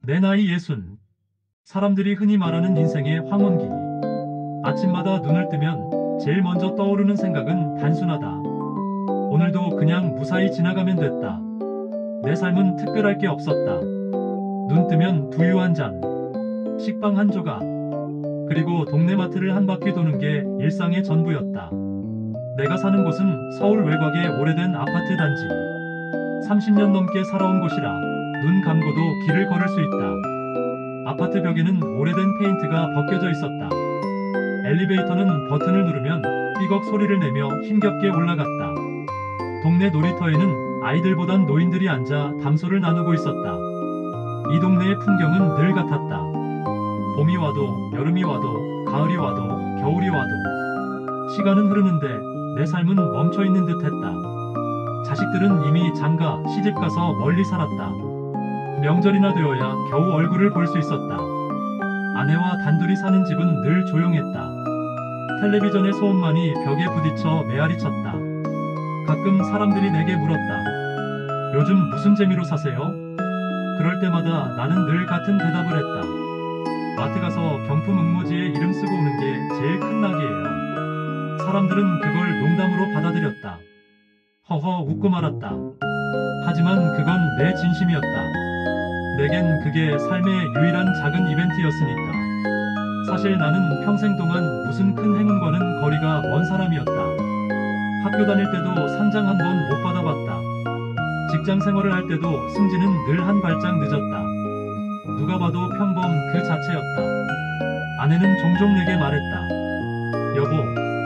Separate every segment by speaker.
Speaker 1: 내 나이 60. 사람들이 흔히 말하는 인생의 황혼기. 아침마다 눈을 뜨면 제일 먼저 떠오르는 생각은 단순하다. 오늘도 그냥 무사히 지나가면 됐다. 내 삶은 특별할 게 없었다. 눈 뜨면 두유 한 잔, 식빵 한 조각, 그리고 동네 마트를 한 바퀴 도는 게 일상의 전부였다. 내가 사는 곳은 서울 외곽의 오래된 아파트 단지. 30년 넘게 살아온 곳이라 눈 감고도 길을 걸을 수 있다. 아파트 벽에는 오래된 페인트가 벗겨져 있었다. 엘리베이터는 버튼을 누르면 삐걱 소리를 내며 힘겹게 올라갔다. 동네 놀이터에는 아이들보단 노인들이 앉아 담소를 나누고 있었다. 이 동네의 풍경은 늘 같았다. 봄이 와도 여름이 와도 가을이 와도 겨울이 와도 시간은 흐르는데 내 삶은 멈춰있는 듯했다. 자식들은 이미 장가 시집가서 멀리 살았다. 명절이나 되어야 겨우 얼굴을 볼 수 있었다. 아내와 단둘이 사는 집은 늘 조용했다. 텔레비전의 소음만이 벽에 부딪혀 메아리 쳤다. 가끔 사람들이 내게 물었다. 요즘 무슨 재미로 사세요? 그럴 때마다 나는 늘 같은 대답을 했다. 마트 가서 경품 응모지에 이름 쓰고 오는 게 제일 큰 낙이에요. 사람들은 그걸 농담으로 받아들였다. 허허 웃고 말았다. 하지만 그건 내 진심이었다. 내겐 그게 삶의 유일한 작은 이벤트였으니까. 사실 나는 평생 동안 무슨 큰 행운과는 거리가 먼 사람이었다. 학교 다닐 때도 상장 한 번 못 받아봤다. 직장 생활을 할 때도 승진은 늘 한 발짝 늦었다. 누가 봐도 평범 그 자체였다. 아내는 종종 내게 말했다. 여보,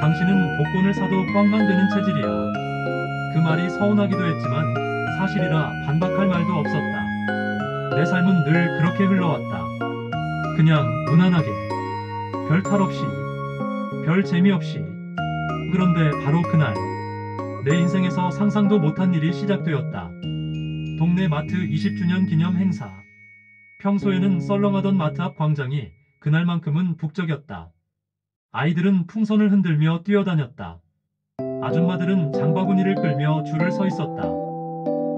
Speaker 1: 당신은 복권을 사도 꽝만 되는 체질이야. 그 말이 서운하기도 했지만 사실이라 반박할 말도 없었다. 내 삶은 늘 그렇게 흘러왔다. 그냥 무난하게, 별 탈 없이, 별 재미없이. 그런데 바로 그날 내 인생에서 상상도 못한 일이 시작되었다. 동네 마트 20주년 기념 행사. 평소에는 썰렁하던 마트 앞 광장이 그날만큼은 북적였다. 아이들은 풍선을 흔들며 뛰어다녔다. 아줌마들은 장바구니를 끌며 줄을 서 있었다.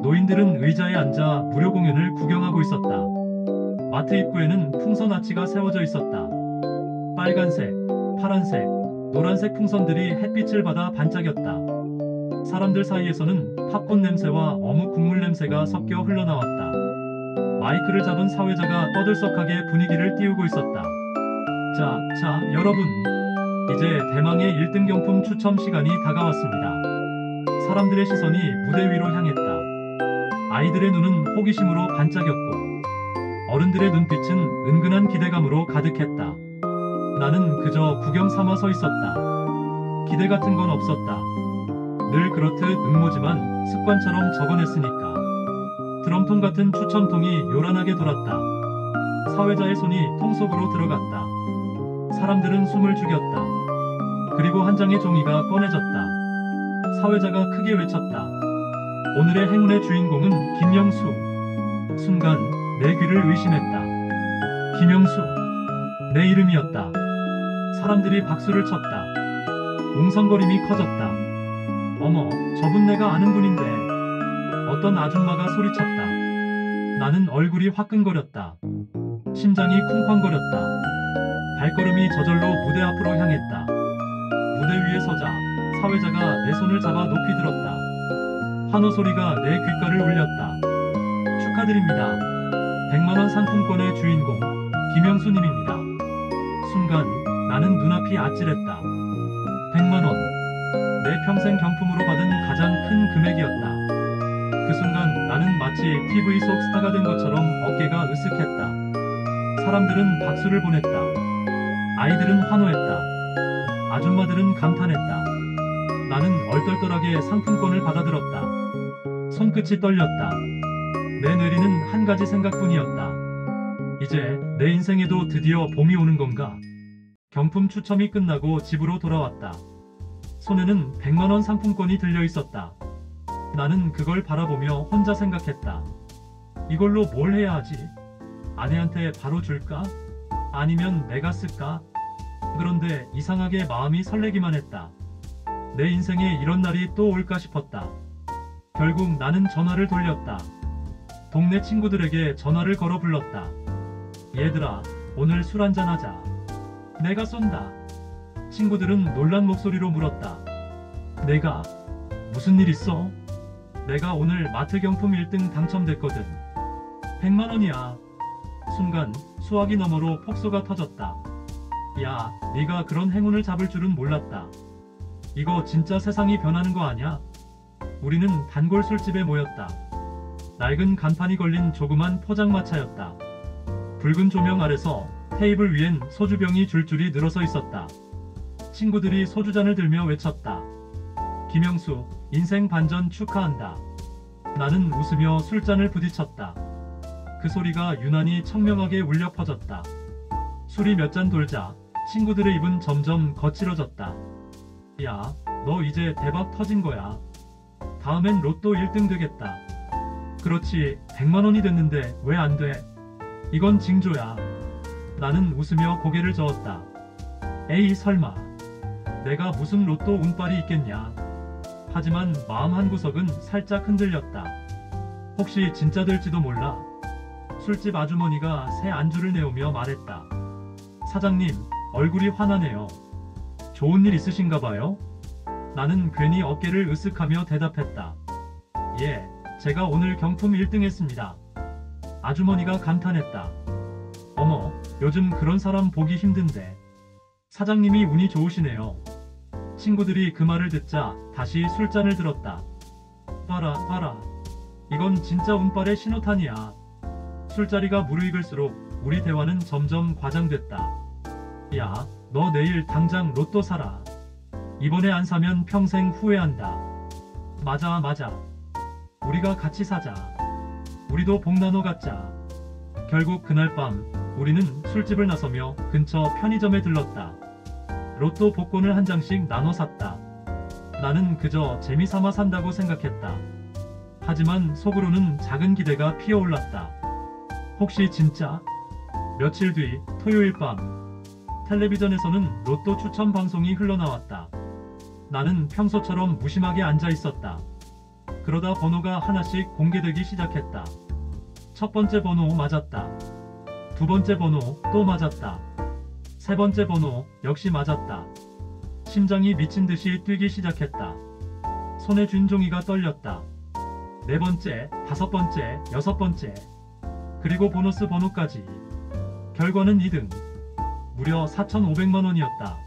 Speaker 1: 노인들은 의자에 앉아 무료 공연을 구경하고 있었다. 마트 입구에는 풍선 아치가 세워져 있었다. 빨간색, 파란색, 노란색 풍선들이 햇빛을 받아 반짝였다. 사람들 사이에서는 팝콘 냄새와 어묵 국물 냄새가 섞여 흘러나왔다. 마이크를 잡은 사회자가 떠들썩하게 분위기를 띄우고 있었다. 자, 여러분. 이제 대망의 1등 경품 추첨 시간이 다가왔습니다. 사람들의 시선이 무대 위로 향했다. 아이들의 눈은 호기심으로 반짝였고 어른들의 눈빛은 은근한 기대감으로 가득했다. 나는 그저 구경 삼아 서 있었다. 기대 같은 건 없었다. 늘 그렇듯 응모지만 습관처럼 적어냈으니까. 드럼통 같은 추첨통이 요란하게 돌았다. 사회자의 손이 통 속으로 들어갔다. 사람들은 숨을 죽였다. 그리고 한 장의 종이가 꺼내졌다. 사회자가 크게 외쳤다. 오늘의 행운의 주인공은 김영수. 순간 내 귀를 의심했다. 김영수. 내 이름이었다. 사람들이 박수를 쳤다. 웅성거림이 커졌다. 어머, 저분 내가 아는 분인데. 어떤 아줌마가 소리쳤다. 나는 얼굴이 화끈거렸다. 심장이 쿵쾅거렸다. 발걸음이 저절로 무대 앞으로 향했다. 무대 위에 서자 사회자가 내 손을 잡아 높이 들었다. 환호 소리가 내 귓가를 울렸다. 축하드립니다. 100만원 상품권의 주인공 김영수님입니다. 순간 나는 눈앞이 아찔했다. 100만원. 내 평생 경품으로 받은 가장 큰 금액이었다. 그 순간 나는 마치 TV 속 스타가 된 것처럼 어깨가 으쓱했다. 사람들은 박수를 보냈다. 아이들은 환호했다. 아줌마들은 감탄했다. 나는 얼떨떨하게 상품권을 받아들었다. 손끝이 떨렸다. 내 뇌리는 한 가지 생각뿐이었다. 이제 내 인생에도 드디어 봄이 오는 건가? 경품 추첨이 끝나고 집으로 돌아왔다. 손에는 100만원 상품권이 들려 있었다. 나는 그걸 바라보며 혼자 생각했다. 이걸로 뭘 해야 하지? 아내한테 바로 줄까? 아니면 내가 쓸까? 그런데 이상하게 마음이 설레기만 했다. 내 인생에 이런 날이 또 올까 싶었다. 결국 나는 전화를 돌렸다. 동네 친구들에게 전화를 걸어 불렀다. 얘들아, 오늘 술 한잔하자. 내가 쏜다. 친구들은 놀란 목소리로 물었다. 내가? 무슨 일 있어? 내가 오늘 마트 경품 1등 당첨됐거든. 100만 원이야. 순간 수화기 너머로 폭소가 터졌다. 야, 네가 그런 행운을 잡을 줄은 몰랐다. 이거 진짜 세상이 변하는 거 아냐? 우리는 단골 술집에 모였다. 낡은 간판이 걸린 조그만 포장마차였다. 붉은 조명 아래서 테이블 위엔 소주병이 줄줄이 늘어서 있었다. 친구들이 소주잔을 들며 외쳤다. 김영수, 인생 반전 축하한다. 나는 웃으며 술잔을 부딪혔다. 그 소리가 유난히 청명하게 울려 퍼졌다. 술이 몇 잔 돌자 친구들의 입은 점점 거칠어졌다. 야, 너 이제 대박 터진 거야. 다음엔 로또 1등 되겠다. 그렇지, 100만 원이 됐는데 왜 안 돼? 이건 징조야. 나는 웃으며 고개를 저었다. 에이 설마. 내가 무슨 로또 운빨이 있겠냐. 하지만 마음 한구석은 살짝 흔들렸다. 혹시 진짜 될지도 몰라. 술집 아주머니가 새 안주를 내오며 말했다. 사장님, 얼굴이 환하네요. 좋은 일 있으신가 봐요? 나는 괜히 어깨를 으쓱하며 대답했다. 예, 제가 오늘 경품 1등 했습니다. 아주머니가 감탄했다. 어머, 요즘 그런 사람 보기 힘든데. 사장님이 운이 좋으시네요. 친구들이 그 말을 듣자 다시 술잔을 들었다. 봐라, 봐라. 이건 진짜 운빨의 신호탄이야. 술자리가 무르익을수록 우리 대화는 점점 과장됐다. 야, 너 내일 당장 로또 사라. 이번에 안 사면 평생 후회한다. 맞아, 맞아. 우리가 같이 사자. 우리도 복 나눠 갖자. 결국 그날 밤 우리는 술집을 나서며 근처 편의점에 들렀다. 로또 복권을 한 장씩 나눠 샀다. 나는 그저 재미삼아 산다고 생각했다. 하지만 속으로는 작은 기대가 피어올랐다. 혹시 진짜? 며칠 뒤 토요일 밤 텔레비전에서는 로또 추첨 방송이 흘러나왔다. 나는 평소처럼 무심하게 앉아 있었다. 그러다 번호가 하나씩 공개되기 시작했다. 첫 번째 번호 맞았다. 두 번째 번호 또 맞았다. 세 번째 번호 역시 맞았다. 심장이 미친 듯이 뛰기 시작했다. 손에 쥔 종이가 떨렸다. 네 번째, 다섯 번째, 여섯 번째. 그리고 보너스 번호까지. 결과는 2등. 무려 4,500만 원이었다.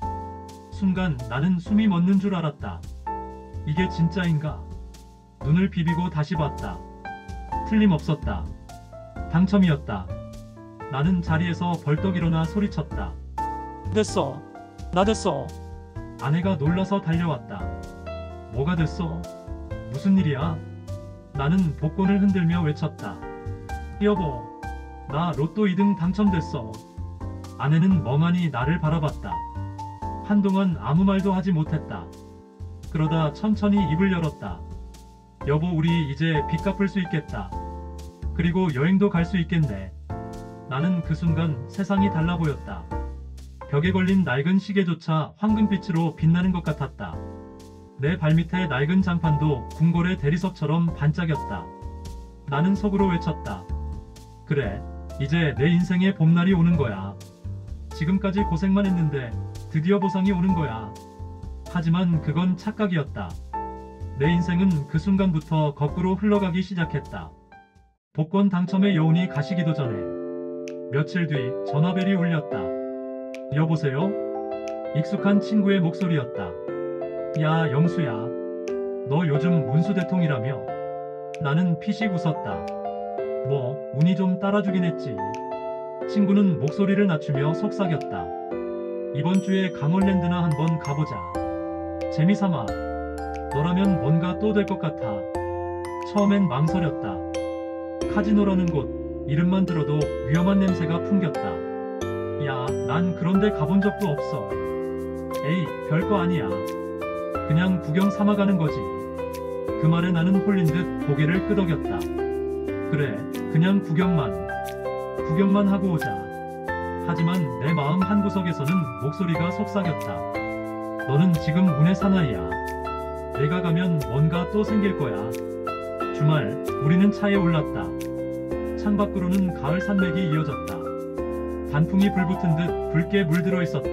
Speaker 1: 순간 나는 숨이 멎는 줄 알았다. 이게 진짜인가? 눈을 비비고 다시 봤다. 틀림없었다. 당첨이었다. 나는 자리에서 벌떡 일어나 소리쳤다. 됐어. 나 됐어. 아내가 놀라서 달려왔다. 뭐가 됐어? 무슨 일이야? 나는 복권을 흔들며 외쳤다. 여보, 나 로또 2등 당첨됐어. 아내는 멍하니 나를 바라봤다. 한동안 아무 말도 하지 못했다. 그러다 천천히 입을 열었다. 여보, 우리 이제 빚 갚을 수 있겠다. 그리고 여행도 갈 수 있겠네. 나는 그 순간 세상이 달라 보였다. 벽에 걸린 낡은 시계조차 황금빛으로 빛나는 것 같았다. 내 발밑에 낡은 장판도 궁궐의 대리석처럼 반짝였다. 나는 속으로 외쳤다. 그래, 이제 내 인생의 봄날이 오는 거야. 지금까지 고생만 했는데 드디어 보상이 오는 거야. 하지만 그건 착각이었다. 내 인생은 그 순간부터 거꾸로 흘러가기 시작했다. 복권 당첨의 여운이 가시기도 전에 며칠 뒤 전화벨이 울렸다. 여보세요? 익숙한 친구의 목소리였다. 야, 영수야. 너 요즘 운수대통이라며? 나는 피식 웃었다. 뭐, 운이 좀 따라주긴 했지. 친구는 목소리를 낮추며 속삭였다. 이번 주에 강원랜드나 한번 가보자. 재미삼아. 너라면 뭔가 또 될 것 같아. 처음엔 망설였다. 카지노라는 곳, 이름만 들어도 위험한 냄새가 풍겼다. 야, 난 그런데 가본 적도 없어. 에이, 별거 아니야. 그냥 구경 삼아 가는 거지. 그 말에 나는 홀린 듯 고개를 끄덕였다. 그래, 그냥 구경만 하고 오자. 하지만 내 마음 한구석에서는 목소리가 속삭였다. 너는 지금 운의 사나이야. 내가 가면 뭔가 또 생길 거야. 주말, 우리는 차에 올랐다. 창밖으로는 가을 산맥이 이어졌다. 단풍이 불붙은 듯 붉게 물들어 있었다.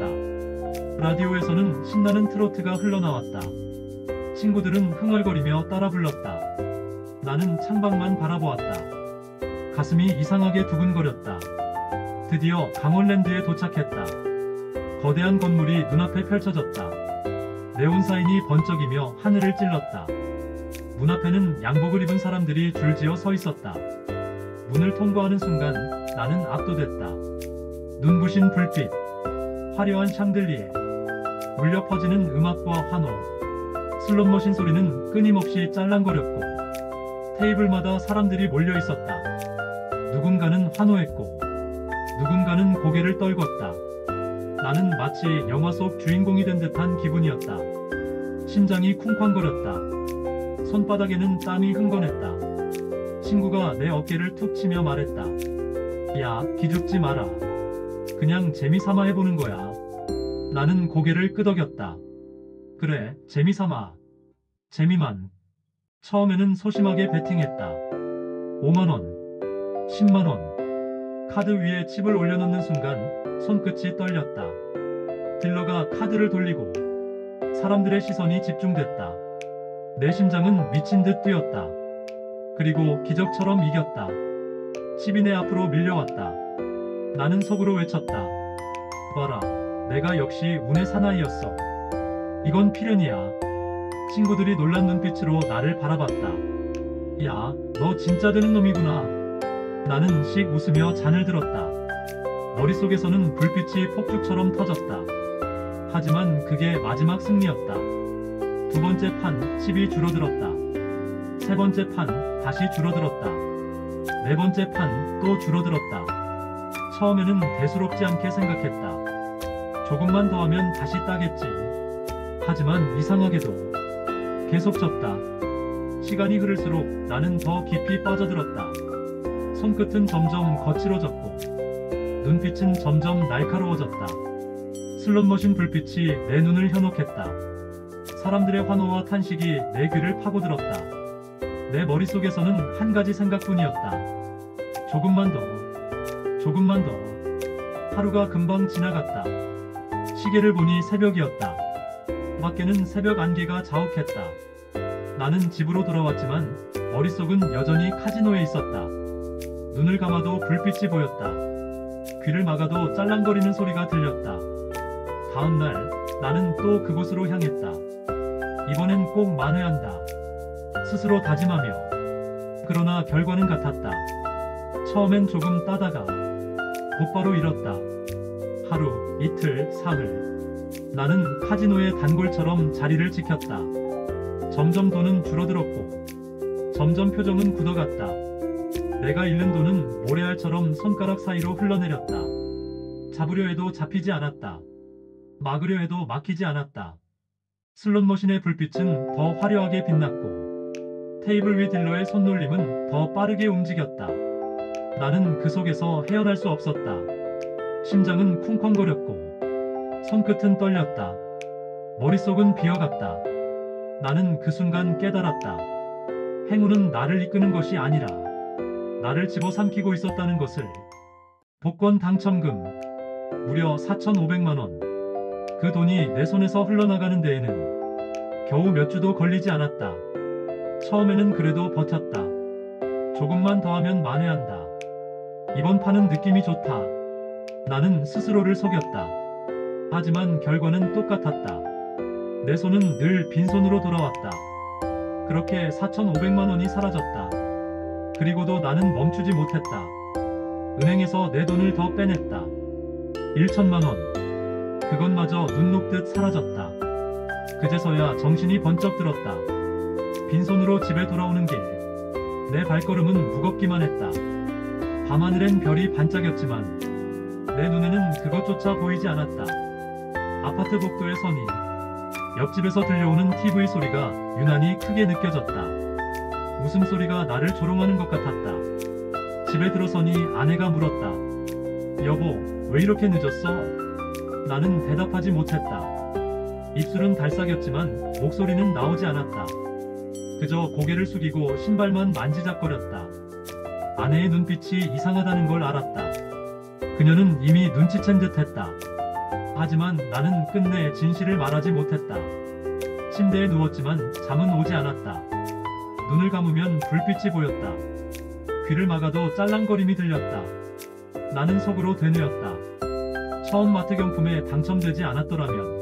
Speaker 1: 라디오에서는 신나는 트로트가 흘러나왔다. 친구들은 흥얼거리며 따라 불렀다. 나는 창밖만 바라보았다. 가슴이 이상하게 두근거렸다. 드디어 강원랜드에 도착했다. 거대한 건물이 눈앞에 펼쳐졌다. 네온사인이 번쩍이며 하늘을 찔렀다. 문 앞에는 양복을 입은 사람들이 줄지어 서 있었다. 문을 통과하는 순간 나는 압도됐다. 눈부신 불빛, 화려한 샹들리에, 울려 퍼지는 음악과 환호, 슬롯머신 소리는 끊임없이 짤랑거렸고 테이블마다 사람들이 몰려 있었다. 누군가는 환호했고 누군가는 고개를 떨궜다. 나는 마치 영화 속 주인공이 된 듯한 기분이었다. 심장이 쿵쾅거렸다. 손바닥에는 땀이 흥건했다. 친구가 내 어깨를 툭 치며 말했다. 야, 기죽지 마라. 그냥 재미삼아 해보는 거야. 나는 고개를 끄덕였다. 그래, 재미삼아. 재미만. 처음에는 소심하게 베팅했다. 5만원, 10만원. 카드 위에 칩을 올려놓는 순간 손끝이 떨렸다. 딜러가 카드를 돌리고 사람들의 시선이 집중됐다. 내 심장은 미친 듯 뛰었다. 그리고 기적처럼 이겼다. 칩이 내 앞으로 밀려왔다. 나는 속으로 외쳤다. 봐라, 내가 역시 운의 사나이였어. 이건 필연이야. 친구들이 놀란 눈빛으로 나를 바라봤다. 야, 너 진짜 되는 놈이구나. 나는 씩 웃으며 잔을 들었다. 머릿속에서는 불빛이 폭죽처럼 터졌다. 하지만 그게 마지막 승리였다. 두 번째 판, 칩이 줄어들었다. 세 번째 판, 다시 줄어들었다. 네 번째 판, 또 줄어들었다. 처음에는 대수롭지 않게 생각했다. 조금만 더 하면 다시 따겠지. 하지만 이상하게도 계속 졌다. 시간이 흐를수록 나는 더 깊이 빠져들었다. 손끝은 점점 거칠어졌고 눈빛은 점점 날카로워졌다. 슬롯머신 불빛이 내 눈을 현혹했다. 사람들의 환호와 탄식이 내 귀를 파고들었다. 내 머릿속에서는 한 가지 생각뿐이었다. 조금만 더, 조금만 더. 하루가 금방 지나갔다. 시계를 보니 새벽이었다. 밖에는 새벽 안개가 자욱했다. 나는 집으로 돌아왔지만 머릿속은 여전히 카지노에 있었다. 눈을 감아도 불빛이 보였다. 귀를 막아도 짤랑거리는 소리가 들렸다. 다음날 나는 또 그곳으로 향했다. 이번엔 꼭 만회한다. 스스로 다짐하며. 그러나 결과는 같았다. 처음엔 조금 따다가 곧바로 잃었다. 하루, 이틀, 사흘. 나는 카지노의 단골처럼 자리를 지켰다. 점점 돈은 줄어들었고 점점 표정은 굳어갔다. 내가 잃는 돈은 모래알처럼 손가락 사이로 흘러내렸다. 잡으려 해도 잡히지 않았다. 막으려 해도 막히지 않았다. 슬롯머신의 불빛은 더 화려하게 빛났고 테이블 위 딜러의 손놀림은 더 빠르게 움직였다. 나는 그 속에서 헤어날 수 없었다. 심장은 쿵쾅거렸고 손끝은 떨렸다. 머릿속은 비어갔다. 나는 그 순간 깨달았다. 행운은 나를 이끄는 것이 아니라 나를 집어삼키고 있었다는 것을. 복권 당첨금 무려 4,500만원. 그 돈이 내 손에서 흘러나가는 데에는 겨우 몇 주도 걸리지 않았다. 처음에는 그래도 버텼다. 조금만 더 하면 만회한다. 이번 판은 느낌이 좋다. 나는 스스로를 속였다. 하지만 결과는 똑같았다. 내 손은 늘 빈손으로 돌아왔다. 그렇게 4,500만원이 사라졌다. 그리고도 나는 멈추지 못했다. 은행에서 내 돈을 더 빼냈다. 1천만원. 그것마저 눈 녹듯 사라졌다. 그제서야 정신이 번쩍 들었다. 빈손으로 집에 돌아오는 길. 내 발걸음은 무겁기만 했다. 밤하늘엔 별이 반짝였지만 내 눈에는 그것조차 보이지 않았다. 아파트 복도의 선이, 옆집에서 들려오는 TV 소리가 유난히 크게 느껴졌다. 웃음소리가 나를 조롱하는 것 같았다. 집에 들어서니 아내가 물었다. 여보, 왜 이렇게 늦었어? 나는 대답하지 못했다. 입술은 달싹였지만 목소리는 나오지 않았다. 그저 고개를 숙이고 신발만 만지작거렸다. 아내의 눈빛이 이상하다는 걸 알았다. 그녀는 이미 눈치챈 듯했다. 하지만 나는 끝내 진실을 말하지 못했다. 침대에 누웠지만 잠은 오지 않았다. 눈을 감으면 불빛이 보였다. 귀를 막아도 짤랑거림이 들렸다. 나는 속으로 되뇌었다. 처음 마트 경품에 당첨되지 않았더라면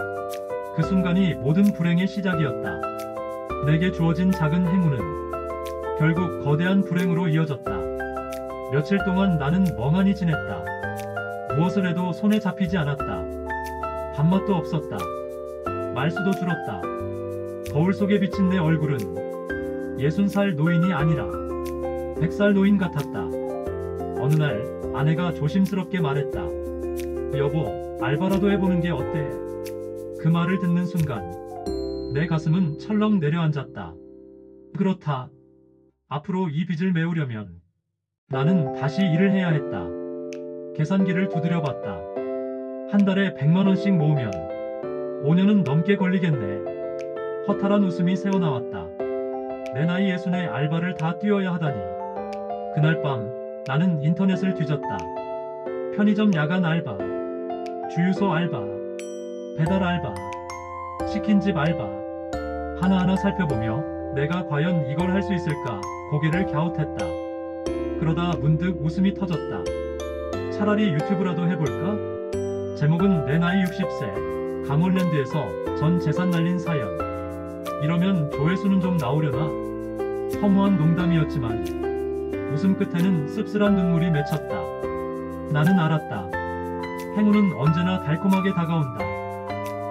Speaker 1: 그 순간이 모든 불행의 시작이었다. 내게 주어진 작은 행운은 결국 거대한 불행으로 이어졌다. 며칠 동안 나는 멍하니 지냈다. 무엇을 해도 손에 잡히지 않았다. 밥맛도 없었다. 말수도 줄었다. 거울 속에 비친 내 얼굴은 60살 노인이 아니라 100살 노인 같았다. 어느 날 아내가 조심스럽게 말했다. 여보, 알바라도 해보는 게 어때? 그 말을 듣는 순간 내 가슴은 철렁 내려앉았다. 그렇다. 앞으로 이 빚을 메우려면 나는 다시 일을 해야 했다. 계산기를 두드려 봤다. 한 달에 100만 원씩 모으면 5년은 넘게 걸리겠네. 허탈한 웃음이 새어나왔다. 내 나이 60에 알바를 다 뛰어야 하다니. 그날 밤 나는 인터넷을 뒤졌다. 편의점 야간 알바, 주유소 알바, 배달 알바, 치킨집 알바. 하나하나 살펴보며 내가 과연 이걸 할 수 있을까 고개를 갸웃했다. 그러다 문득 웃음이 터졌다. 차라리 유튜브라도 해볼까? 제목은 내 나이 60세, 강원랜드에서 전 재산 날린 사연. 이러면 조회수는 좀 나오려나? 허무한 농담이었지만 웃음 끝에는 씁쓸한 눈물이 맺혔다. 나는 알았다. 행운은 언제나 달콤하게 다가온다.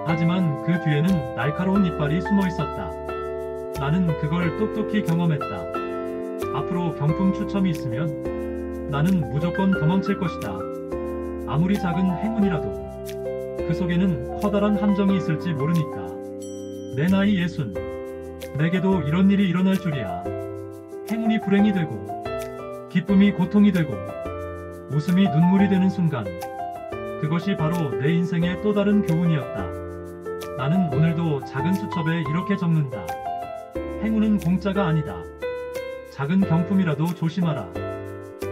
Speaker 1: 하지만 그 뒤에는 날카로운 이빨이 숨어 있었다. 나는 그걸 똑똑히 경험했다. 앞으로 경품 추첨이 있으면 나는 무조건 도망칠 것이다. 아무리 작은 행운이라도 그 속에는 커다란 함정이 있을지 모르니까. 내 나이 60. 내게도 이런 일이 일어날 줄이야. 행운이 불행이 되고 기쁨이 고통이 되고 웃음이 눈물이 되는 순간, 그것이 바로 내 인생의 또 다른 교훈이었다. 나는 오늘도 작은 수첩에 이렇게 적는다. 행운은 공짜가 아니다. 작은 경품이라도 조심하라.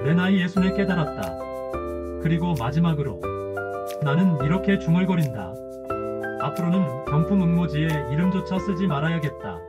Speaker 1: 내 나이 60에 깨달았다. 그리고 마지막으로 나는 이렇게 중얼거린다. 앞으로는 경품 응모지에 이름조차 쓰지 말아야겠다.